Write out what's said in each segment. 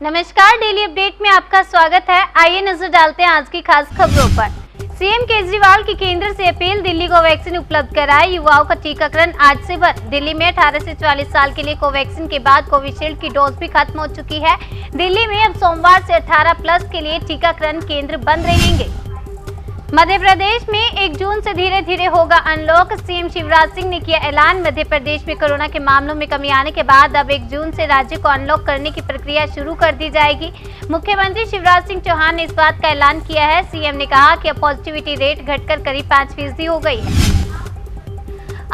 नमस्कार, daily update में आपका स्वागत है। आइए नजर डालते हैं आज की खास खबरों पर। सीएम केजरीवाल की केंद्र से अपील, दिल्ली को वैक्सीन उपलब्ध कराए, युवाओं का टीकाकरण आज से बंद। दिल्ली में 18 से 44 साल के लिए कोवैक्सीन के बाद कोविशील्ड की डोज भी खत्म हो चुकी है। दिल्ली में अब सोमवार से 18+ के लिए टीकाकरण केंद्र बंद रहेंगे। मध्य प्रदेश में 1 जून से धीरे धीरे होगा अनलॉक, सीएम शिवराज सिंह ने किया ऐलान। मध्य प्रदेश में कोरोना के मामलों में कमी आने के बाद अब 1 जून से राज्य को अनलॉक करने की प्रक्रिया शुरू कर दी जाएगी। मुख्यमंत्री शिवराज सिंह चौहान ने इस बात का ऐलान किया है। सीएम ने कहा कि अब पॉजिटिविटी रेट घटकर करीब 5% हो गई है।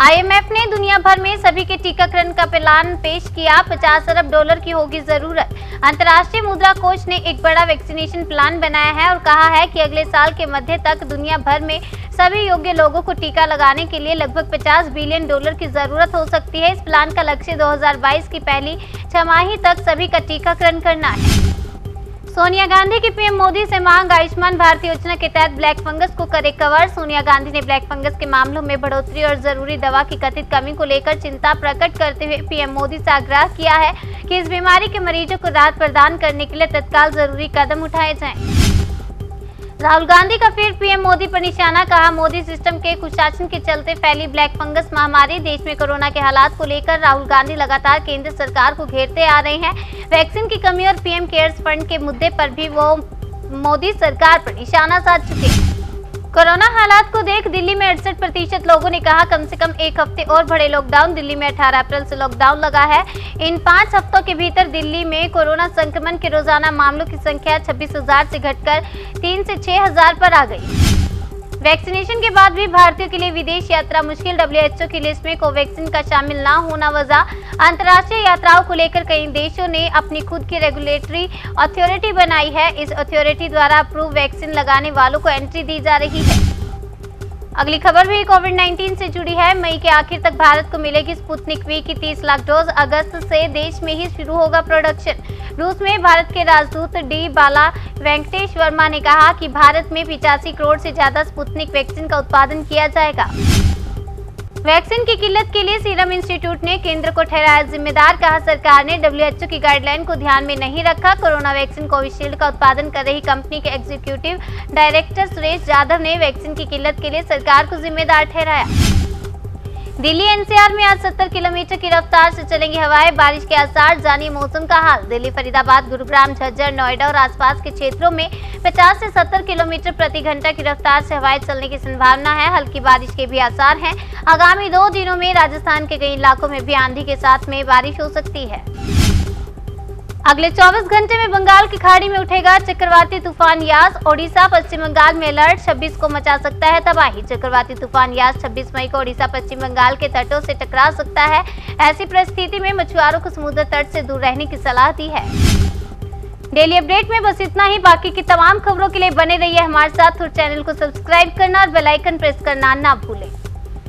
IMF ने दुनिया भर में सभी के टीकाकरण का प्लान पेश किया। $50 अरब की होगी जरूरत। अंतर्राष्ट्रीय मुद्रा कोष ने एक बड़ा वैक्सीनेशन प्लान बनाया है और कहा है कि अगले साल के मध्य तक दुनिया भर में सभी योग्य लोगों को टीका लगाने के लिए लगभग $50 बिलियन की जरूरत हो सकती है। इस प्लान का लक्ष्य 2022 की पहली छमाही तक सभी का टीकाकरण करना है। सोनिया गांधी की पीएम मोदी से मांग, आयुष्मान भारत योजना के तहत ब्लैक फंगस को करे कवर। सोनिया गांधी ने ब्लैक फंगस के मामलों में बढ़ोतरी और जरूरी दवा की कथित कमी को लेकर चिंता प्रकट करते हुए पीएम मोदी से आग्रह किया है कि इस बीमारी के मरीजों को राहत प्रदान करने के लिए तत्काल जरूरी कदम उठाए जाएं। राहुल गांधी का फिर पीएम मोदी पर निशाना, कहा मोदी सिस्टम के कुशासन के चलते फैली ब्लैक फंगस महामारी। देश में कोरोना के हालात को लेकर राहुल गांधी लगातार केंद्र सरकार को घेरते आ रहे हैं। वैक्सीन की कमी और पीएम केयर्स फंड के मुद्दे पर भी वो मोदी सरकार पर निशाना साध चुके हैं। कोरोना हालात को देख दिल्ली में 68% लोगों ने कहा कम से कम 1 हफ्ते और बढ़े लॉकडाउन। दिल्ली में 18 अप्रैल से लॉकडाउन लगा है। इन 5 हफ्तों के भीतर दिल्ली में कोरोना संक्रमण के रोजाना मामलों की संख्या 26,000 से घटकर 3 से 6,000 पर आ गई। वैक्सीनेशन के बाद भी भारतीयों के लिए विदेश यात्रा मुश्किल, WHO की लिस्ट में कोवैक्सीन का शामिल न होना वजह। अंतर्राष्ट्रीय यात्राओं को लेकर कई देशों ने अपनी खुद की रेगुलेटरी अथॉरिटी बनाई है। इस अथॉरिटी द्वारा अप्रूव वैक्सीन लगाने वालों को एंट्री दी जा रही है। अगली खबर भी कोविड-19 से जुड़ी है। मई के आखिर तक भारत को मिलेगी स्पुतनिक वी की 30 लाख डोज। अगस्त से देश में ही शुरू होगा प्रोडक्शन। रूस में भारत के राजदूत डी बाला वेंकटेश वर्मा ने कहा कि भारत में 85 करोड़ से ज्यादा स्पुतनिक वैक्सीन का उत्पादन किया जाएगा। वैक्सीन की किल्लत के लिए सीरम इंस्टीट्यूट ने केंद्र को ठहराया जिम्मेदार, कहा सरकार ने WHO की गाइडलाइन को ध्यान में नहीं रखा। कोरोना वैक्सीन कोविशील्ड का उत्पादन कर रही कंपनी के एग्जीक्यूटिव डायरेक्टर सुरेश जाधव ने वैक्सीन की किल्लत के लिए सरकार को जिम्मेदार ठहराया। दिल्ली NCR में आज 70 किलोमीटर की रफ्तार से चलेंगी हवाएं, बारिश के आसार, जानिए मौसम का हाल। दिल्ली, फरीदाबाद, गुरुग्राम, झज्जर, नोएडा और आसपास के क्षेत्रों में 50 से 70 किलोमीटर प्रति घंटा की रफ्तार से हवाएं चलने की संभावना है। हल्की बारिश के भी आसार हैं। आगामी 2 दिनों में राजस्थान के कई इलाकों में भी आंधी के साथ में बारिश हो सकती है। अगले 24 घंटे में बंगाल की खाड़ी में उठेगा चक्रवाती तूफान यास। ओडिशा, पश्चिम बंगाल में अलर्ट, 26 को मचा सकता है तबाही। चक्रवाती तूफान यास 26 मई को ओडिशा, पश्चिम बंगाल के तटों से टकरा सकता है। ऐसी परिस्थिति में मछुआरों को समुद्र तट से दूर रहने की सलाह दी है। डेली अपडेट में बस इतना ही। बाकी की तमाम खबरों के लिए बने रहिए हमारे साथ और चैनल को सब्सक्राइब करना और बेल आइकन प्रेस करना ना भूलें।